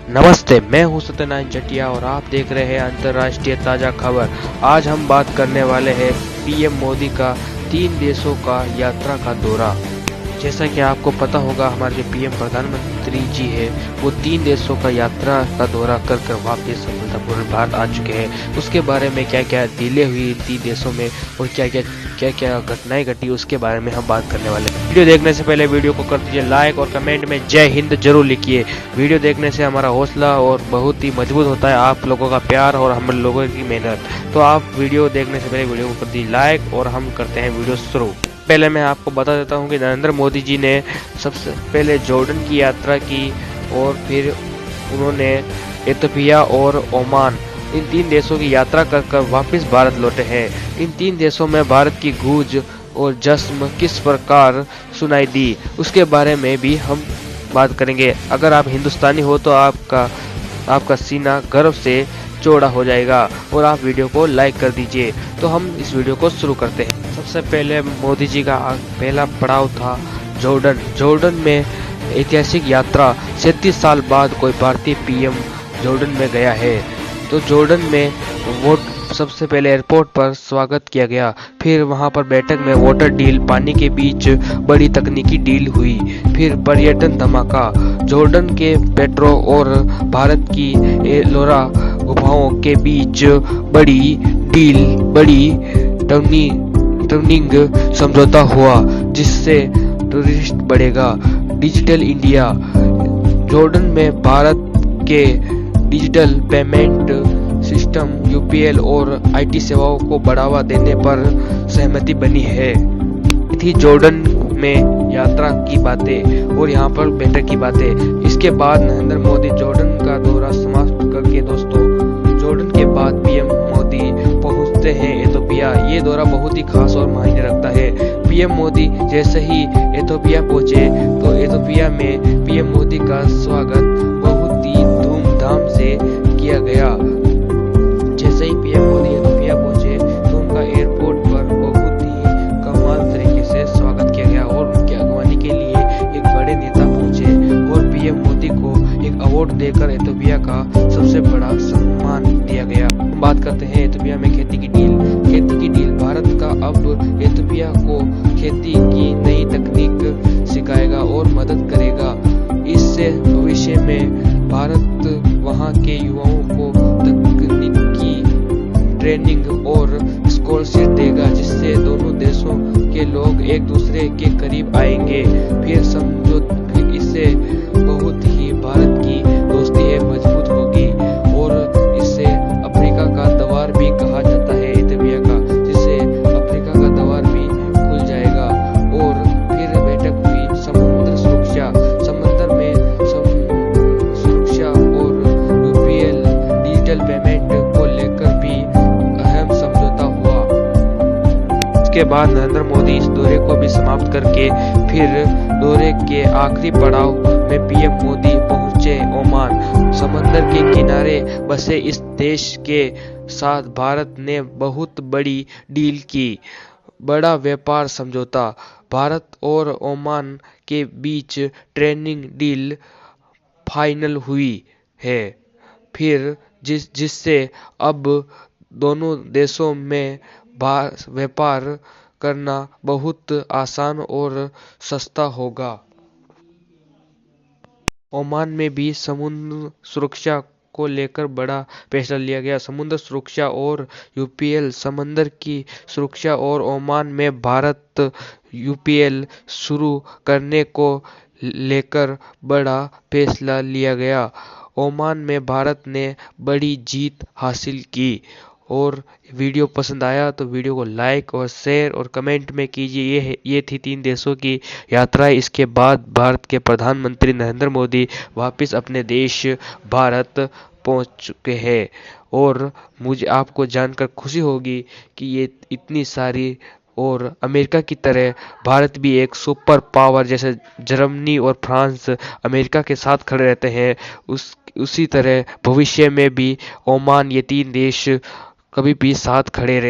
नमस्ते, मैं हूं सत्यनारायण जटिया और आप देख रहे हैं अंतर्राष्ट्रीय ताज़ा खबर। आज हम बात करने वाले हैं पीएम मोदी का 3 देशों का यात्रा का दौरा। जैसा कि आपको पता होगा, हमारे जो पीएम प्रधानमंत्री जी है वो 3 देशों का यात्रा का दौरा कर वापस सफलतापूर्वक भारत आ चुके हैं। उसके बारे में क्या क्या डीले हुई 3 देशों में और क्या क्या घटनाएं घटी, उसके बारे में हम बात करने वाले हैं। वीडियो देखने से पहले वीडियो को कर दीजिए लाइक और कमेंट में जय हिंद जरूर लिखिए। वीडियो देखने से हमारा हौसला और बहुत ही मजबूत होता है, आप लोगों का प्यार और हम लोगों की मेहनत। तो आप वीडियो देखने से पहले वीडियो को कर दीजिए लाइक और हम करते हैं वीडियो शुरू। पहले मैं आपको बता देता हूं कि नरेंद्र मोदी जी ने सबसे पहले जॉर्डन की यात्रा की और फिर उन्होंने इथियोपिया और ओमान, इन 3 देशों की यात्रा कर वापस भारत लौटे हैं। इन 3 देशों में भारत की गूंज और जश्न किस प्रकार सुनाई दी, उसके बारे में भी हम बात करेंगे। अगर आप हिंदुस्तानी हो तो आपका सीना गर्व से चौड़ा हो जाएगा और आप वीडियो को लाइक कर दीजिए। तो हम इस वीडियो को शुरू करते हैं। सबसे पहले मोदी जी का पहला पड़ाव था जॉर्डन। जॉर्डन में ऐतिहासिक यात्रा, 37 साल बाद कोई भारतीय पीएम जॉर्डन में गया है। तो जॉर्डन में सबसे पहले एयरपोर्ट पर स्वागत किया गया, फिर वहां पर बैठक में वाटर डील, पानी के बीच बड़ी तकनीकी डील हुई, फिर पर्यटन धमाका, जॉर्डन के पेट्रो और भारत की एलोरा गुफाओं के बीच बड़ी टर्निंग समझौता हुआ जिससे टूरिस्ट बढ़ेगा। डिजिटल इंडिया, जॉर्डन में भारत के डिजिटल पेमेंट सिस्टम यूपीएल और आईटी सेवाओं को बढ़ावा देने पर सहमति बनी है। थी जॉर्डन में यात्रा की बातें और यहाँ पर बैठक की बातें। इसके बाद नरेंद्र मोदी जॉर्डन का दौरा समाप्त करके जॉर्डन के बाद पीएम मोदी पहुंचते हैं इथियोपिया। ये दौरा बहुत ही खास और मायने रखता है। पीएम मोदी जैसे ही इथियोपिया पहुंचे तो इथियोपिया में पीएम मोदी का स्वागत बहुत ही धूमधाम से किया गया। जैसे ही पीएम मोदी इथियोपिया पहुंचे तो उनका एयरपोर्ट पर बहुत ही कमाल तरीके से स्वागत किया गया और उनकी अगवानी के लिए एक बड़े नेता पहुंचे और पीएम मोदी को एक अवार्ड देकर इथियोपिया का सबसे बड़ा सम्मान दिया गया। बात करते हैं इथियोपिया में खेती की डील। भारत का अब इथियोपिया को खेती की नई तकनीक सिखाएगा और मदद करेगा। इससे भविष्य में भारत वहां के युवाओं को तकनीकी ट्रेनिंग और स्कॉलरशिप देगा, जिससे दोनों देशों के लोग एक दूसरे के करीब आएंगे। फिर इससे बहुत ही भारत की दोस्ती है मजबूत होगी और इससे अफ्रीका का द्वार भी कहा जाता है इथियोपिया का, जिससे अफ्रीका का द्वार भी खुल जाएगा। और फिर बैठक हुई समुद्र सुरक्षा और यूपीएल डिजिटल पेमेंट को लेकर भी अहम समझौता हुआ। इसके बाद नरेंद्र मोदी इस दौरे को भी समाप्त करके फिर दौरे के आखिरी पड़ाव में पीएम मोदी पहुंचे ओमान। समंदर के किनारे बसे इस देश के साथ भारत ने बहुत बड़ी डील की। बड़ा व्यापार समझौता, भारत और ओमान के बीच ट्रेडिंग डील फाइनल हुई है, फिर जिससे अब दोनों देशों में व्यापार करना बहुत आसान और सस्ता होगा। ओमान में भी समुद्र सुरक्षा को लेकर बड़ा फैसला लिया गया। समुद्र सुरक्षा और यूपीएल, समंदर की सुरक्षा और ओमान में भारत यूपीएल शुरू करने को लेकर बड़ा फैसला लिया गया। ओमान में भारत ने बड़ी जीत हासिल की। और वीडियो पसंद आया तो वीडियो को लाइक और शेयर और कमेंट में कीजिए। ये थी 3 देशों की यात्रा। इसके बाद भारत के प्रधानमंत्री नरेंद्र मोदी वापस अपने देश भारत पहुंच चुके हैं और मुझे आपको जानकर खुशी होगी कि ये इतनी सारी और अमेरिका की तरह भारत भी एक सुपर पावर, जैसे जर्मनी और फ्रांस अमेरिका के साथ खड़े रहते हैं, उसी तरह भविष्य में भी ओमान, ये 3 देश कभी भी साथ खड़े रह